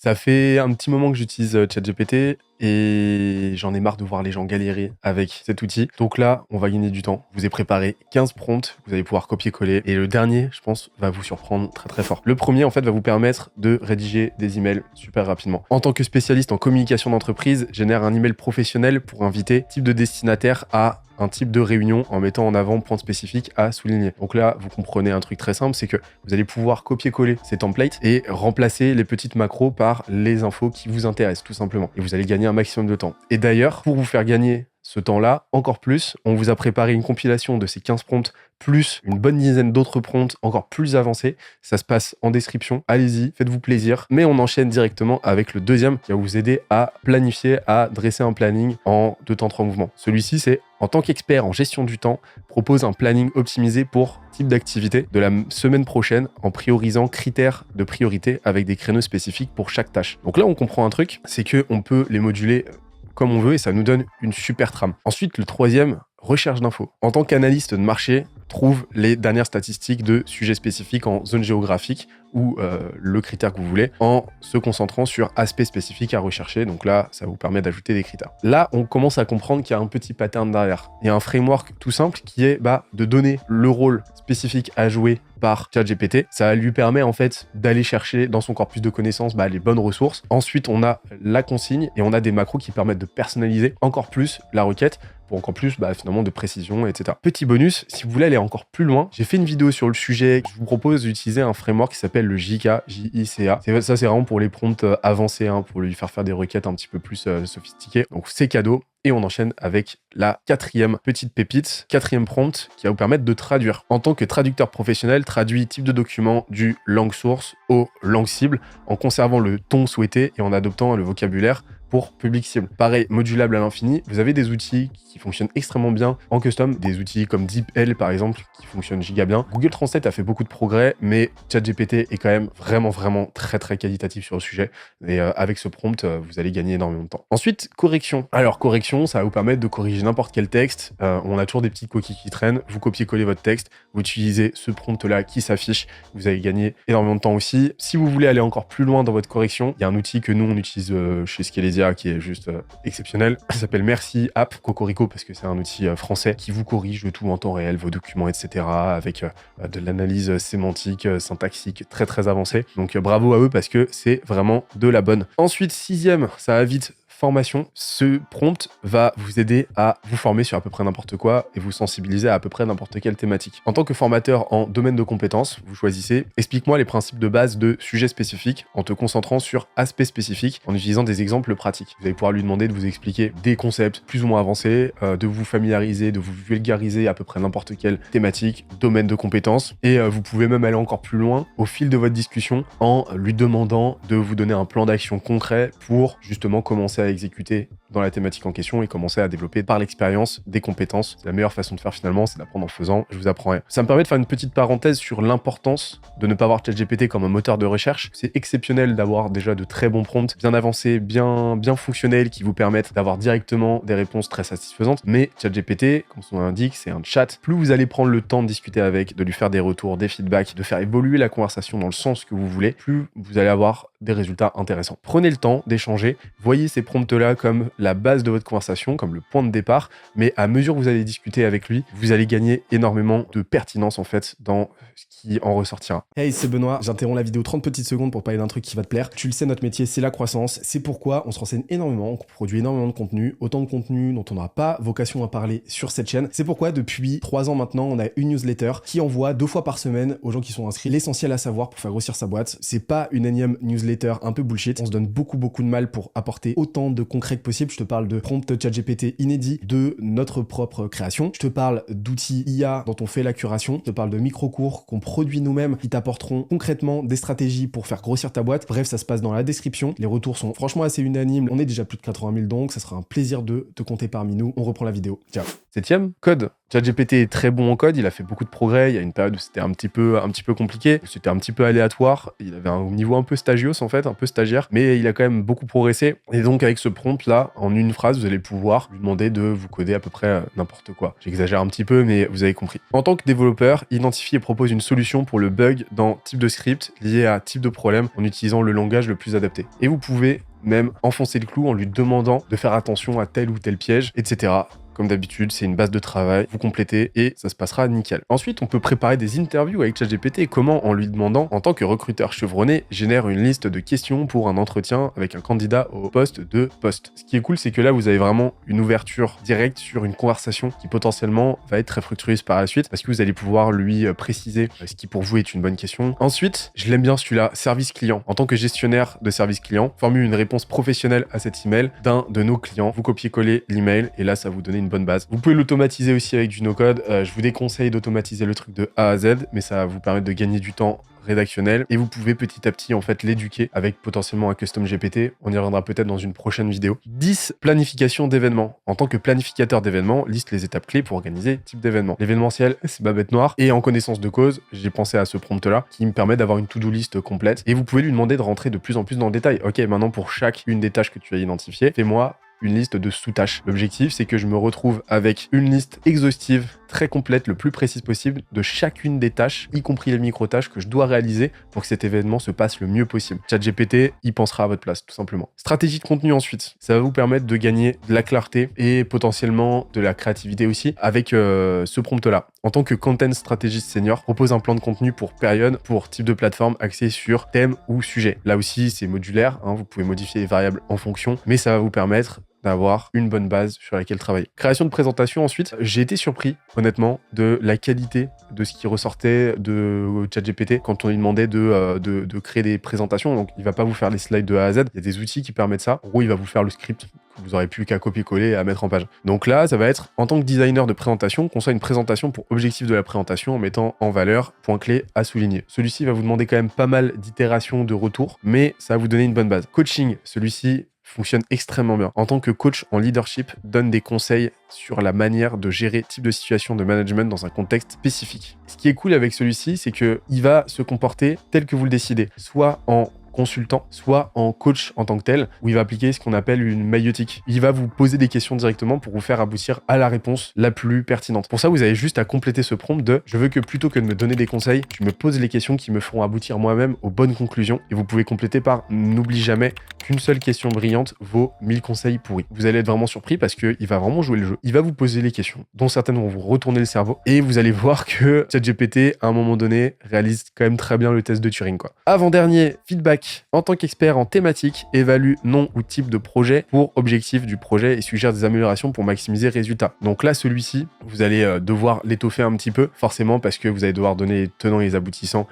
Ça fait un petit moment que j'utilise ChatGPT et j'en ai marre de voir les gens galérer avec cet outil. Donc là, on va gagner du temps. Je vous ai préparé 15 prompts, vous allez pouvoir copier-coller. Et le dernier, je pense, va vous surprendre très très fort. Le premier, en fait, va vous permettre de rédiger des emails super rapidement. En tant que spécialiste en communication d'entreprise, génère un email professionnel pour inviter type de destinataire à un type de réunion en mettant en avant point spécifique à souligner. Donc là, vous comprenez un truc très simple, c'est que vous allez pouvoir copier-coller ces templates et remplacer les petites macros par les infos qui vous intéressent, tout simplement. Et vous allez gagner un maximum de temps. Et d'ailleurs, pour vous faire gagner ce temps-là, encore plus, on vous a préparé une compilation de ces 15 prompts plus une bonne dizaine d'autres prompts encore plus avancés. Ça se passe en description. Allez-y, faites-vous plaisir. Mais on enchaîne directement avec le deuxième qui va vous aider à planifier, à dresser un planning en 2 temps 3 mouvements. Celui-ci, c'est en tant qu'expert en gestion du temps, propose un planning optimisé pour type d'activité de la semaine prochaine en priorisant critères de priorité avec des créneaux spécifiques pour chaque tâche. Donc là, on comprend un truc, c'est qu'on peut les moduler comme on veut et ça nous donne une super trame. Ensuite, le troisième, recherche d'infos. En tant qu'analyste de marché, trouve les dernières statistiques de sujets spécifiques en zone géographique ou le critère que vous voulez en se concentrant sur aspects spécifiques à rechercher. Donc là, ça vous permet d'ajouter des critères. Là, on commence à comprendre qu'il y a un petit pattern derrière. Il y a un framework tout simple qui est de donner le rôle spécifique à jouer par ChatGPT. Ça lui permet en fait d'aller chercher dans son corpus de connaissances les bonnes ressources. Ensuite, on a la consigne et on a des macros qui permettent de personnaliser encore plus la requête pour encore plus finalement de précision, etc. Petit bonus, si vous voulez aller encore plus loin, j'ai fait une vidéo sur le sujet. Je vous propose d'utiliser un framework qui s'appelle le JICA, J-I-C-A. Ça, c'est vraiment pour les prompts avancés, pour lui faire des requêtes un petit peu plus sophistiquées. Donc c'est cadeau. Et on enchaîne avec la quatrième petite pépite, quatrième prompt qui va vous permettre de traduire. En tant que traducteur professionnel, traduit type de document du langue source aux langues cibles en conservant le ton souhaité et en adoptant le vocabulaire pour public cible. Pareil, modulable à l'infini, vous avez des outils qui fonctionnent extrêmement bien en custom, des outils comme DeepL par exemple, qui fonctionnent giga bien. Google Translate a fait beaucoup de progrès, mais ChatGPT est quand même vraiment très qualitatif sur le sujet. Et avec ce prompt, vous allez gagner énormément de temps. Ensuite, correction. Alors, correction, ça va vous permettre de corriger n'importe quel texte. On a toujours des petites coquilles qui traînent. Vous copiez-collez votre texte, vous utilisez ce prompt-là qui s'affiche. Vous allez gagner énormément de temps aussi. Si vous voulez aller encore plus loin dans votre correction, il y a un outil que nous, on utilise chez Scalesia qui est juste exceptionnel. Ça s'appelle Merci App Cocorico parce que c'est un outil français qui vous corrige de tout en temps réel, vos documents, etc. avec de l'analyse sémantique, syntaxique très avancée. Donc bravo à eux parce que c'est vraiment de la bonne. Ensuite, sixième, ça va vite. Formation, ce prompt va vous aider à vous former sur à peu près n'importe quoi et vous sensibiliser à peu près n'importe quelle thématique. En tant que formateur en domaine de compétences, vous choisissez « Explique-moi les principes de base de sujets spécifiques en te concentrant sur aspects spécifiques en utilisant des exemples pratiques. » Vous allez pouvoir lui demander de vous expliquer des concepts plus ou moins avancés, de vous familiariser, de vous vulgariser à peu près n'importe quelle thématique, domaine de compétences. Et vous pouvez même aller encore plus loin au fil de votre discussion en lui demandant de vous donner un plan d'action concret pour justement commencer à exécuter dans la thématique en question et commencer à développer par l'expérience des compétences. C'est la meilleure façon de faire finalement, c'est d'apprendre en faisant. Je vous apprends rien. Ça me permet de faire une petite parenthèse sur l'importance de ne pas voir ChatGPT comme un moteur de recherche. C'est exceptionnel d'avoir déjà de très bons prompts, bien avancés, bien fonctionnels, qui vous permettent d'avoir directement des réponses très satisfaisantes. Mais ChatGPT, comme son nom l'indique, c'est un chat. Plus vous allez prendre le temps de discuter avec, de lui faire des retours, des feedbacks, de faire évoluer la conversation dans le sens que vous voulez, plus vous allez avoir des résultats intéressants. Prenez le temps d'échanger, voyez ces prompts-là comme la base de votre conversation, comme le point de départ, mais à mesure que vous allez discuter avec lui, vous allez gagner énormément de pertinence en fait dans ce qui en ressortira. Hey, c'est Benoît, j'interromps la vidéo 30 petites secondes pour parler d'un truc qui va te plaire. Tu le sais, notre métier, c'est la croissance, c'est pourquoi on se renseigne énormément, on produit énormément de contenu, autant de contenu dont on n'aura pas vocation à parler sur cette chaîne. C'est pourquoi depuis 3 ans maintenant, on a une newsletter qui envoie 2 fois par semaine aux gens qui sont inscrits l'essentiel à savoir pour faire grossir sa boîte. C'est pas une énième newsletter un peu bullshit. On se donne beaucoup de mal pour apporter autant de concret que possible. Je te parle de prompts ChatGPT inédits, de notre propre création. Je te parle d'outils IA dont on fait la curation. Je te parle de micro-cours qu'on produit nous-mêmes qui t'apporteront concrètement des stratégies pour faire grossir ta boîte. Bref, ça se passe dans la description. Les retours sont franchement assez unanimes. On est déjà plus de 80 000 donc ça sera un plaisir de te compter parmi nous. On reprend la vidéo. Ciao. Septième, code. ChatGPT est très bon en code, il a fait beaucoup de progrès, il y a une période où c'était un petit peu compliqué, c'était un petit peu aléatoire, il avait un niveau un peu stagios en fait, un peu stagiaire, mais il a quand même beaucoup progressé. Et donc avec ce prompt là, en une phrase, vous allez pouvoir lui demander de vous coder à peu près n'importe quoi. J'exagère un petit peu, mais vous avez compris. En tant que développeur, identifie et propose une solution pour le bug dans type de script lié à type de problème en utilisant le langage le plus adapté. Et vous pouvez même enfoncer le clou en lui demandant de faire attention à tel ou tel piège, etc. Comme d'habitude, c'est une base de travail, vous complétez et ça se passera nickel. Ensuite, on peut préparer des interviews avec ChatGPT. Comment? En lui demandant, en tant que recruteur chevronné, génère une liste de questions pour un entretien avec un candidat au poste de poste. Ce qui est cool, c'est que là, vous avez vraiment une ouverture directe sur une conversation qui potentiellement va être très fructueuse par la suite parce que vous allez pouvoir lui préciser ce qui pour vous est une bonne question. Ensuite, je l'aime bien celui-là, service client. En tant que gestionnaire de service client, formule une réponse professionnelle à cet email d'un de nos clients. Vous copiez-collez l'email et là, ça vous donne une bonne base. Vous pouvez l'automatiser aussi avec du no-code. Je vous déconseille d'automatiser le truc de A à Z, mais ça va vous permettre de gagner du temps rédactionnel et vous pouvez petit à petit en fait l'éduquer avec potentiellement un custom GPT. On y reviendra peut-être dans une prochaine vidéo. 10. Planification d'événements. En tant que planificateur d'événements, liste les étapes clés pour organiser type d'événement. L'événementiel, c'est ma bête noire et en connaissance de cause, j'ai pensé à ce prompt là qui me permet d'avoir une to-do list complète et vous pouvez lui demander de rentrer de plus en plus dans le détail. Ok, maintenant pour chacune des tâches que tu as identifiées, fais-moi une liste de sous-tâches. L'objectif, c'est que je me retrouve avec une liste exhaustive, très complète, le plus précise possible, de chacune des tâches, y compris les micro-tâches que je dois réaliser pour que cet événement se passe le mieux possible. ChatGPT, il pensera à votre place, tout simplement. Stratégie de contenu ensuite. Ça va vous permettre de gagner de la clarté et potentiellement de la créativité aussi avec ce prompt-là. En tant que content strategist senior, propose un plan de contenu pour période, pour type de plateforme axé sur thème ou sujet. Là aussi, c'est modulaire, hein, vous pouvez modifier les variables en fonction, mais ça va vous permettre d'avoir une bonne base sur laquelle travailler. Création de présentation ensuite, j'ai été surpris honnêtement de la qualité de ce qui ressortait de ChatGPT quand on lui demandait de créer des présentations. Donc il va pas vous faire les slides de A à Z, il y a des outils qui permettent ça. En gros, il va vous faire le script que vous aurez plus qu'à copier-coller et à mettre en page. Donc là, ça va être en tant que designer de présentation, conçoit une présentation pour objectif de la présentation en mettant en valeur points clés à souligner. Celui-ci va vous demander quand même pas mal d'itérations de retour, mais ça va vous donner une bonne base. Coaching, celui-ci fonctionne extrêmement bien. En tant que coach en leadership, donne des conseils sur la manière de gérer type de situation de management dans un contexte spécifique. Ce qui est cool avec celui-ci, c'est qu'il va se comporter tel que vous le décidez, soit en consultant, soit en coach en tant que tel, où il va appliquer ce qu'on appelle une maïotique. Il va vous poser des questions directement pour vous faire aboutir à la réponse la plus pertinente. Pour ça, vous avez juste à compléter ce prompt de « Je veux que plutôt que de me donner des conseils, tu me poses les questions qui me feront aboutir moi-même aux bonnes conclusions. » Et vous pouvez compléter par « N'oublie jamais qu'une seule question brillante vaut 1000 conseils pourris. » Vous allez être vraiment surpris parce qu'il va vraiment jouer le jeu. Il va vous poser les questions, dont certaines vont vous retourner le cerveau, et vous allez voir que ChatGPT, à un moment donné, réalise quand même très bien le test de Turing, quoi. Avant-dernier, feedback. En tant qu'expert en thématique, évalue nom ou type de projet pour objectif du projet et suggère des améliorations pour maximiser résultats. Donc là, celui-ci, vous allez devoir l'étoffer un petit peu, forcément, parce que vous allez devoir donner les tenants et les aboutissants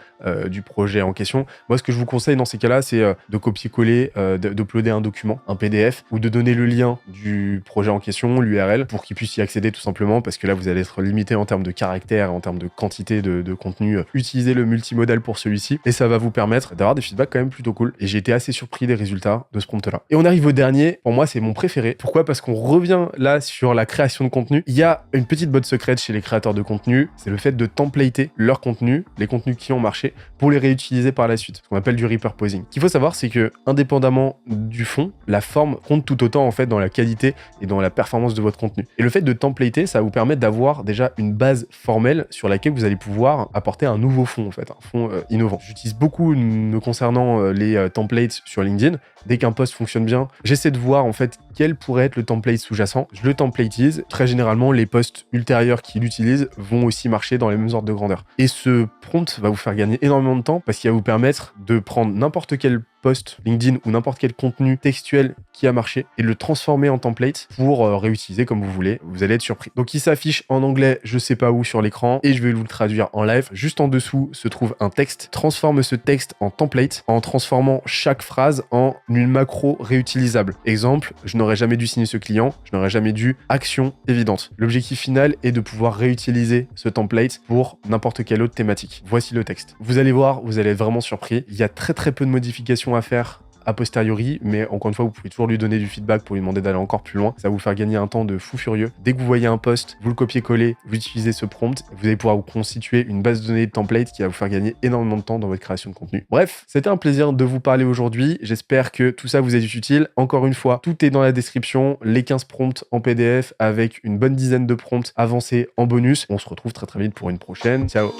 du projet en question. Moi, ce que je vous conseille dans ces cas-là, c'est de copier-coller, d'uploader un document, un PDF, ou de donner le lien du projet en question, l'URL, pour qu'il puisse y accéder tout simplement, parce que là, vous allez être limité en termes de caractères, en termes de quantité de contenu. Utilisez le multimodal pour celui-ci, et ça va vous permettre d'avoir des feedbacks quand même plutôt cool. Et j'ai été assez surpris des résultats de ce prompt-là. Et on arrive au dernier. Pour moi, c'est mon préféré. Pourquoi? Parce qu'on revient là sur la création de contenu. Il y a une petite botte secrète chez les créateurs de contenu. C'est le fait de templater leur contenu, les contenus qui ont marché, pour les réutiliser par la suite. Ce qu'on appelle du repurposing. Ce qu'il faut savoir, c'est que, indépendamment du fond, la forme compte tout autant, en fait, dans la qualité et dans la performance de votre contenu. Et le fait de templater, ça va vous permettre d'avoir déjà une base formelle sur laquelle vous allez pouvoir apporter un nouveau fond, en fait, un fond innovant. J'utilise beaucoup, me concernant les templates sur LinkedIn. Dès qu'un post fonctionne bien, j'essaie de voir en fait quel pourrait être le template sous-jacent. Je le templatise. Très généralement, les posts ultérieurs qu'il utilise vont aussi marcher dans les mêmes ordres de grandeur. Et ce prompt va vous faire gagner énormément de temps parce qu'il va vous permettre de prendre n'importe quel post LinkedIn ou n'importe quel contenu textuel qui a marché et de le transformer en template pour réutiliser comme vous voulez. Vous allez être surpris. Donc il s'affiche en anglais, je sais pas où sur l'écran et je vais vous le traduire en live. Juste en dessous se trouve un texte. Transforme ce texte en template en transformant chaque phrase en une macro réutilisable. Exemple, je n'aurais jamais dû signer ce client, je n'aurais jamais dû action évidente. L'objectif final est de pouvoir réutiliser ce template pour n'importe quelle autre thématique. Voici le texte. Vous allez voir, vous allez être vraiment surpris. Il y a très peu de modifications à faire a posteriori, mais encore une fois, vous pouvez toujours lui donner du feedback pour lui demander d'aller encore plus loin. Ça va vous faire gagner un temps de fou furieux. Dès que vous voyez un post, vous le copiez-collez, vous utilisez ce prompt, vous allez pouvoir vous constituer une base de données de template qui va vous faire gagner énormément de temps dans votre création de contenu. Bref, c'était un plaisir de vous parler aujourd'hui. J'espère que tout ça vous est utile. Encore une fois, tout est dans la description, les 15 prompts en PDF avec une bonne dizaine de prompts avancés en bonus. On se retrouve très très vite pour une prochaine. Ciao!